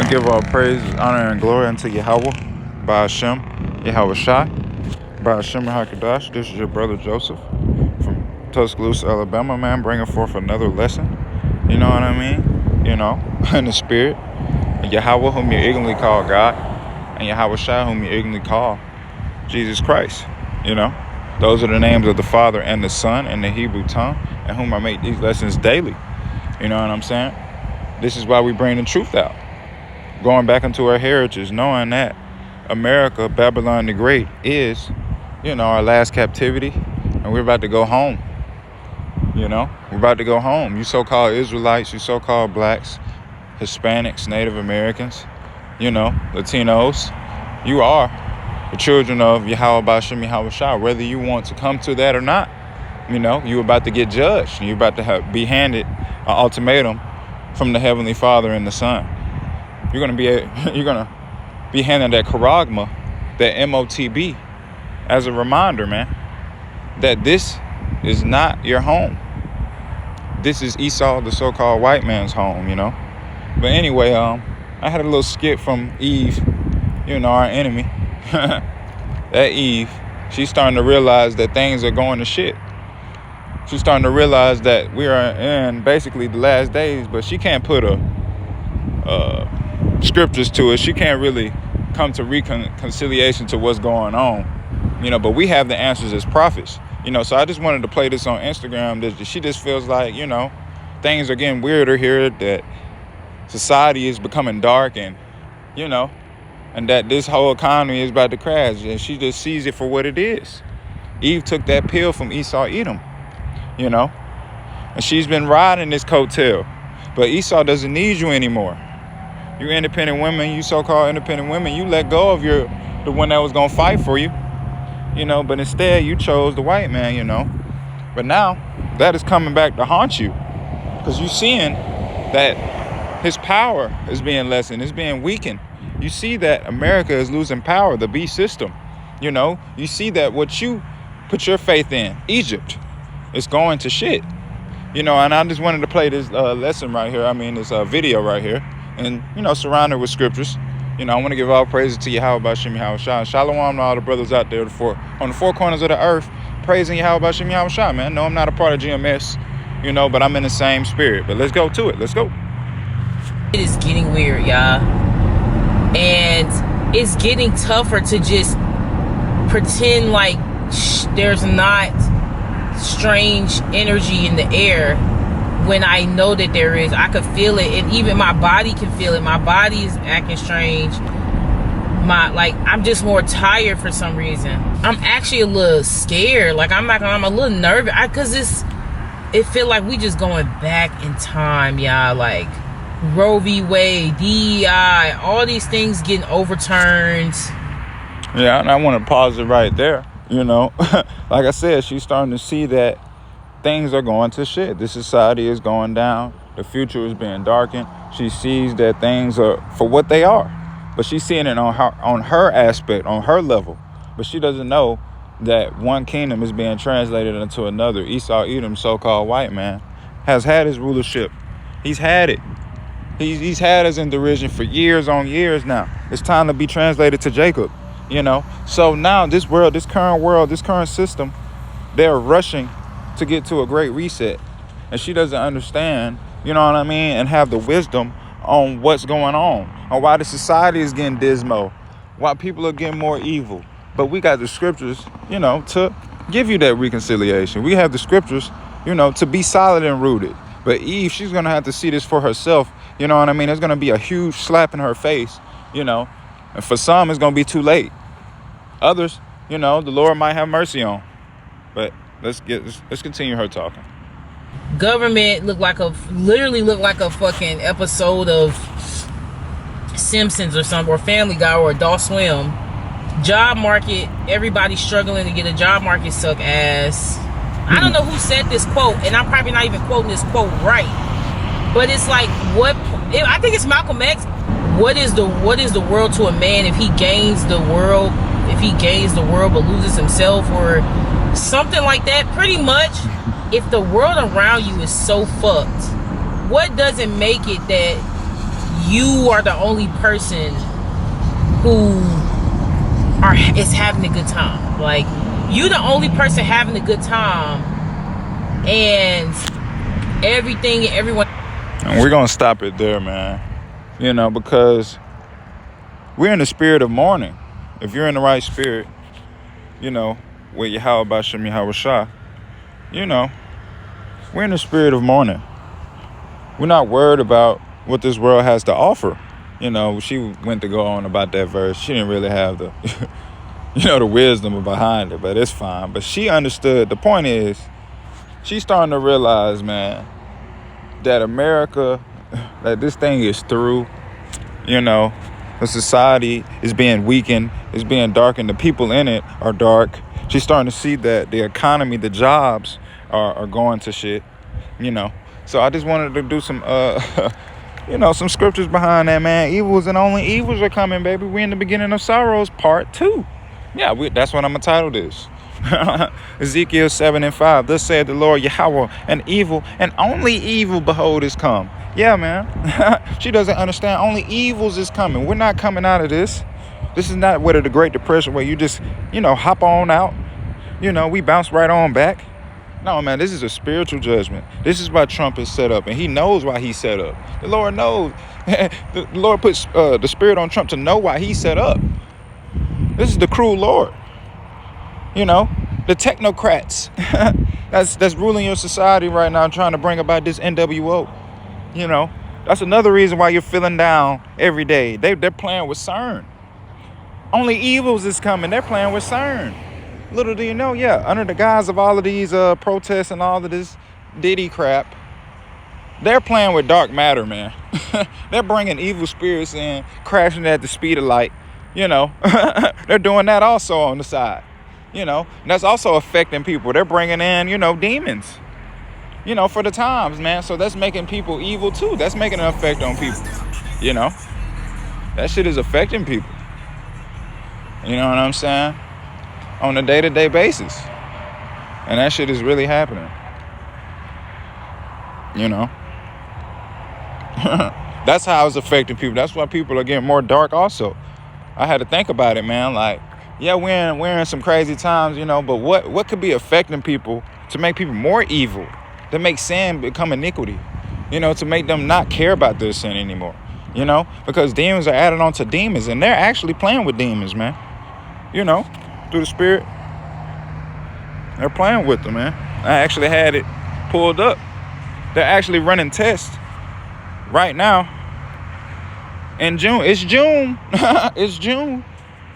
want to give all praise, honor, and glory unto Yahweh, by Hashem, Yahweh Shai, by Hashem HaKadosh. This is your brother Joseph from Tuscaloosa, Alabama, man, bringing forth another lesson. You know what I mean? You know, in the spirit. And Yahweh, whom you ignorantly call God, and Yahweh Shai, whom you ignorantly call Jesus Christ. You know, those are the names of the Father and the Son in the Hebrew tongue, and whom I make these lessons daily. You know what I'm saying? This is why we bring the truth out. Going back into our heritage, knowing that America, Babylon the Great, is, you know, our last captivity, and we're about to go home. You know, we're about to go home. You so-called Israelites, you so-called blacks, Hispanics, Native Americans, you know, Latinos, you are the children of Yahweh Ba'Shem Yahweh Shai, whether you want to come to that or not. You know, you're about to get judged. You're about to be handed an ultimatum from the Heavenly Father and the Son. You're gonna be handed that charagma, that MOTB, as a reminder, man, that this is not your home. This is Esau, the so-called white man's home, you know. But anyway, I had a little skit from Eve, you know, our enemy. That Eve, she's starting to realize that things are going to shit. She's starting to realize that we are in basically the last days, but she can't put scriptures to it. She can't really come to reconciliation to what's going on, you know, but we have the answers as prophets, you know. So I just wanted to play this on Instagram, that she just feels like, you know, things are getting weirder here, that society is becoming dark, and, you know, and that this whole economy is about to crash, and she just sees it for what it is. Eve took that pill from Esau Edom, you know, and she's been riding this coattail, but Esau doesn't need you anymore. You independent women, you so-called independent women, you let go of the one that was gonna fight for you, you know, but instead you chose the white man, you know. But now that is coming back to haunt you, because you're seeing that his power is being lessened, it's being weakened. You see that America is losing power, the beast system, you know. You see that what you put your faith in, Egypt, is going to shit, you know. And I just wanted to play this lesson right here, this video right here, and, you know, surrounded with scriptures. You know, I want to give all praises to Yahweh Ba'Shem Yahweh Shai. Shalom to all the brothers out there on the four corners of the earth, praising Yahweh Ba'Shem Yahweh Shai, man. No, I'm not a part of GMS, you know, but I'm in the same spirit. But let's go to it. Let's go. It is getting weird, y'all. And it's getting tougher to just pretend like there's not strange energy in the air, when I know that there is. I could feel it, and even my body can feel it. My body is acting strange. I'm just more tired for some reason. I'm actually a little scared. I'm a little nervous, because it feel like we just going back in time, y'all. Like Roe v. Wade, DEI, all these things getting overturned. Yeah, and I want to pause it right there. You know, like I said, she's starting to see that things are going to shit. This society is going down. The future is being darkened. She sees that things are for what they are, but she's seeing it on her aspect, on her level. But she doesn't know that one kingdom is being translated into another. Esau Edom, so-called white man, has had his rulership. He's had it. He's had us in derision for years on years now. It's time to be translated to Jacob, you know. So now this current system, they're rushing to get to a great reset. And she doesn't understand, you know what I mean, and have the wisdom on what's going on why the society is getting dismal, why people are getting more evil. But we got the scriptures, you know, to give you that reconciliation. We have the scriptures, you know, to be solid and rooted. But Eve, she's going to have to see this for herself. You know what I mean? It's going to be a huge slap in her face, you know. And for some, it's going to be too late. Others, you know, the Lord might have mercy on. But let's continue her talking. Government literally looked like a fucking episode of Simpsons or something, or Family Guy, or Adult Swim. Job market, everybody struggling to get a job market, suck ass. I don't know who said this quote, and I'm probably not even quoting this quote right, but it's like, I think it's Malcolm X. What is the world to a man if he gains the world but loses himself, or something like that? Pretty much, if the world around you is so fucked, what doesn't make it that you are the only person who is having a good time. Like, you the only person having a good time, and everything and everyone. And we're gonna stop it there, man. You know, because we're in the spirit of mourning. If you're in the right spirit, you know, with Yahweh Bashem Yahweh Shah, you know, we're in the spirit of mourning. We're not worried about what this world has to offer. You know, she went to go on about that verse. She didn't really have the, you know, the wisdom behind it, but it's fine. But she understood. The point is, she's starting to realize, man, that America, that this thing is through. You know, the society is being weakened, it's being darkened. The people in it are dark. She's starting to see that the economy, the jobs are going to shit, you know. So I just wanted to do some, you know, some scriptures behind that, man. Evils and only evils are coming, baby. We're in the beginning of sorrows, part 2. Yeah, that's what I'm going to title this. Ezekiel 7:5. Thus said the Lord Yahweh, an evil and only evil, behold, is come. Yeah, man. She doesn't understand. Only evils is coming. We're not coming out of this. This is not whether the Great Depression where you just, you know, hop on out. You know, we bounce right on back. No, man, this is a spiritual judgment. This is why Trump is set up, and he knows why he's set up. The Lord knows. The Lord puts the spirit on Trump to know why he's set up. This is the cruel Lord. You know, the technocrats that's ruling your society right now, trying to bring about this NWO. You know, that's another reason why you're feeling down every day. They're playing with CERN. Only evils is coming. They're playing with CERN. Little do you know, yeah, under the guise of all of these protests and all of this Diddy crap, they're playing with dark matter, man. They're bringing evil spirits in, crashing at the speed of light. You know, they're doing that also on the side. You know, and that's also affecting people. They're bringing in, you know, demons. You know, for the times, man. So that's making people evil too. That's making an effect on people. You know, that shit is affecting people. You know what I'm saying? On a day-to-day basis. And that shit is really happening. You know? That's how it's affecting people. That's why people are getting more dark also. I had to think about it, man. Like, yeah, we're in some crazy times, you know, but what could be affecting people to make people more evil? To make sin become iniquity, you know, to make them not care about their sin anymore, you know, because demons are added on to demons, and they're actually playing with demons, man, you know, through the spirit. They're playing with them, man. I actually had it pulled up. They're actually running tests right now in June. It's June. It's June,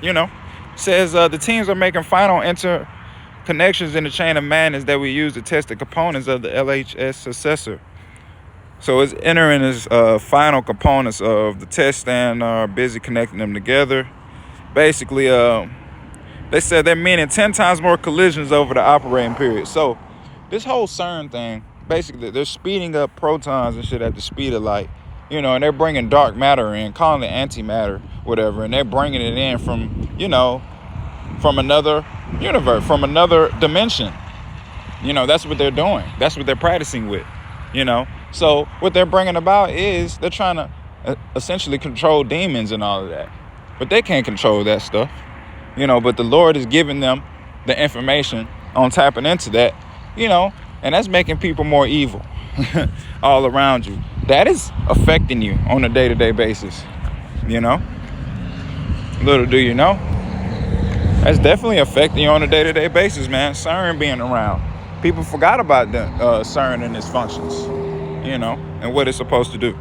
you know. Says the teams are making final interconnections in the chain of madness that we use to test the components of the LHS successor. So it's entering its final components of the test and are busy connecting them together. Basically, they said they're meaning 10 times more collisions over the operating period. So this whole CERN thing, basically, they're speeding up protons and shit at the speed of light. You know, and they're bringing dark matter in, calling it antimatter, whatever, and they're bringing it in from, you know, from another universe, from another dimension. You know, that's what they're doing. That's what they're practicing with, you know. So what they're bringing about is they're trying to essentially control demons and all of that. But they can't control that stuff, you know, but the Lord is giving them the information on tapping into that, you know, and that's making people more evil all around you. That is affecting you on a day-to-day basis, you know. Little do you know, that's definitely affecting you on a day-to-day basis, man. CERN being around. People forgot about the CERN and its functions, you know, and what it's supposed to do.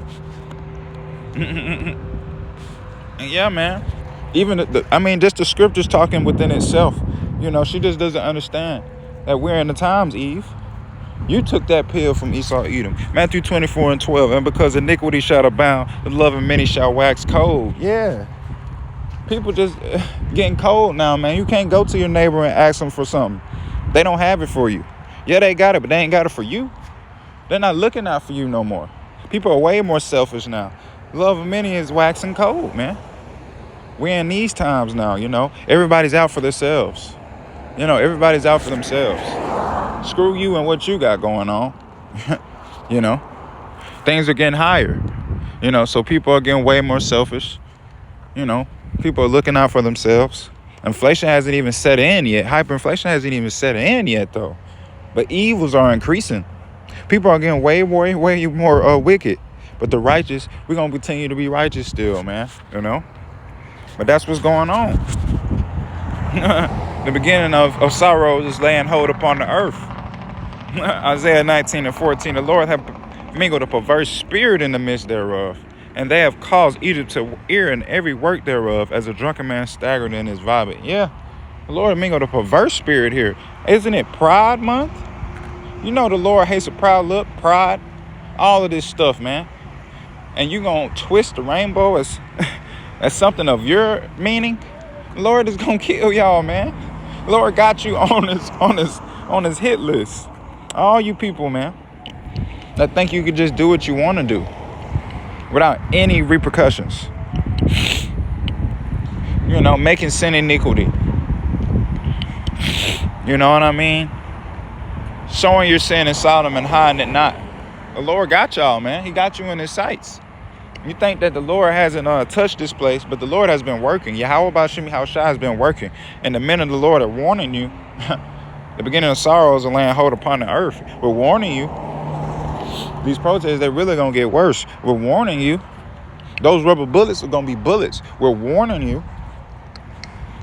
And yeah, man. Even just the scriptures talking within itself. You know, she just doesn't understand that we're in the times, Eve. You took that pill from Esau, Edom. Matthew 24:12. And because iniquity shall abound, the love of many shall wax cold. Yeah. People just getting cold now, man. You can't go to your neighbor and ask them for something. They don't have it for you. Yeah, they got it, but they ain't got it for you. They're not looking out for you no more. People are way more selfish now. The love of many is waxing cold, man. We're in these times now, you know. Everybody's out for themselves. You know, everybody's out for themselves. Screw you and what you got going on. You know, things are getting higher. You know, so people are getting way more selfish. You know, people are looking out for themselves. Inflation hasn't even set in yet. Hyperinflation hasn't even set in yet, though. But evils are increasing. People are getting way more wicked. But the righteous, we're going to continue to be righteous still, man. You know? But that's what's going on. The beginning of sorrows is laying hold upon the earth. Isaiah 19:14, the Lord hath mingled a perverse spirit in the midst thereof, and they have caused Egypt to err in every work thereof, as a drunken man staggered in his vomit. Yeah, the Lord mingled a perverse spirit here. Isn't it Pride Month? You know the Lord hates a proud look, pride, all of this stuff, man. And you gonna twist the rainbow as as something of your meaning? The Lord is gonna kill y'all, man. The Lord got you on his hit list. All you people, man, that think you could just do what you want to do without any repercussions. You know, making sin iniquity. You know what I mean? Showing your sin in Sodom and hiding it not. The Lord got y'all, man. He got you in his sights. You think that the Lord hasn't touched this place, but the Lord has been working. Yahweh Bashim Yahushua has been working. And the men of the Lord are warning you. The beginning of sorrows are laying hold upon the earth. We're warning you. These protests, they're really going to get worse. We're warning you. Those rubber bullets are going to be bullets. We're warning you.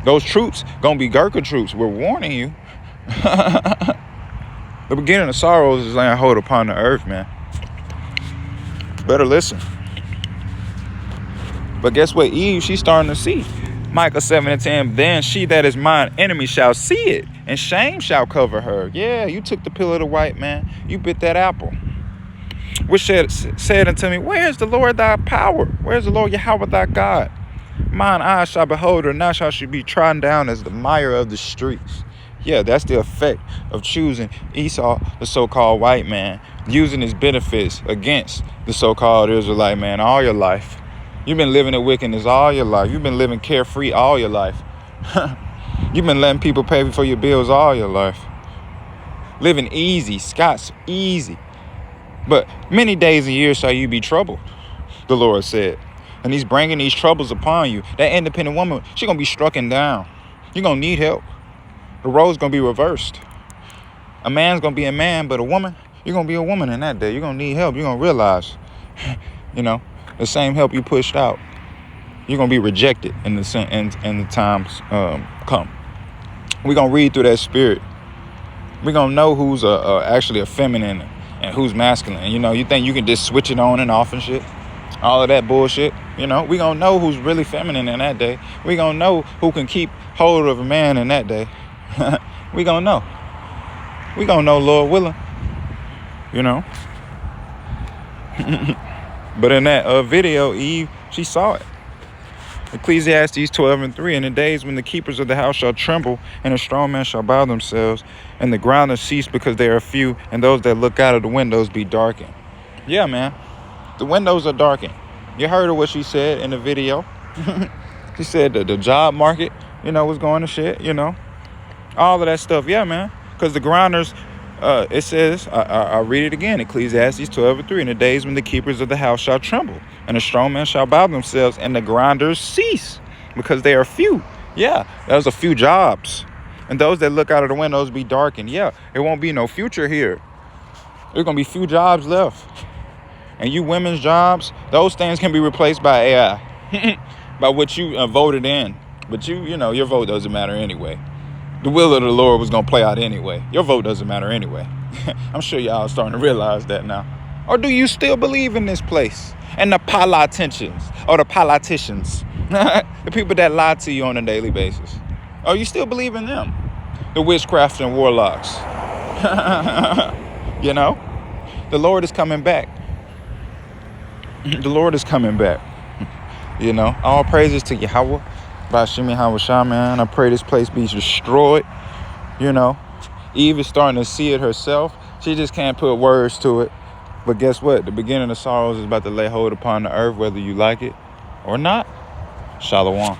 Those troops going to be Gurkha troops. We're warning you. The beginning of sorrows is laying hold upon the earth, man. Better listen. But guess what? Eve, she's starting to see. Micah 7:10, then she that is mine enemy shall see it, and shame shall cover her. Yeah, you took the pill of the white, man. You bit that apple. Which said unto me, where is the Lord thy power? Where is the Lord Yahweh thy God? Mine eyes shall behold her, now shall she be trodden down as the mire of the streets. Yeah, that's the effect of choosing Esau, the so-called white man, using his benefits against the so-called Israelite man all your life. You've been living in wickedness all your life. You've been living carefree all your life. You've been letting people pay for your bills all your life. Living easy, Scott's easy. But many days and years shall you be troubled, the Lord said. And he's bringing these troubles upon you. That independent woman, she's going to be strucken down. You're going to need help. The role's going to be reversed. A man's going to be a man, but a woman, you're going to be a woman in that day. You're going to need help. You're going to realize, you know, the same help you pushed out, you're going to be rejected in the times come. We're going to read through that spirit. We're going to know who's actually a feminine and who's masculine. You know, you think you can just switch it on and off and shit? All of that bullshit. You know, we're going to know who's really feminine in that day. We're going to know who can keep hold of a man in that day. We're going to know. We're going to know, Lord willing. You know? But in that video, Eve, she saw it. Ecclesiastes 12:3, in the days when the keepers of the house shall tremble, and the strong men shall bow themselves, and the grounders cease because they are few, and those that look out of the windows be darkened. Yeah, man. The windows are darkened. You heard of what she said in the video. She said that the job market, you know, was going to shit, you know. All of that stuff. Yeah, man. Because the grounders... it says, I'll read it again, Ecclesiastes 12:3, in the days when the keepers of the house shall tremble, and the strong men shall bow themselves, and the grinders cease, because they are few. Yeah, that was a few jobs. And those that look out of the windows be darkened. Yeah, it won't be no future here. There's going to be few jobs left. And you women's jobs, those things can be replaced by AI, by what you voted in. But you know, your vote doesn't matter anyway. The will of the Lord was going to play out anyway. Your vote doesn't matter anyway. I'm sure y'all are starting to realize that now. Or do you still believe in this place? And the politicians, or the politicians, the people that lie to you on a daily basis. Or you still believe in them? The witchcraft and warlocks. You know? The Lord is coming back. The Lord is coming back. You know? All praises to Yahweh. Bashimi Hawashah, man. I pray this place be destroyed. You know, Eve is starting to see it herself. She just can't put words to it. But guess what? The beginning of sorrows is about to lay hold upon the earth, whether you like it or not. Shalom.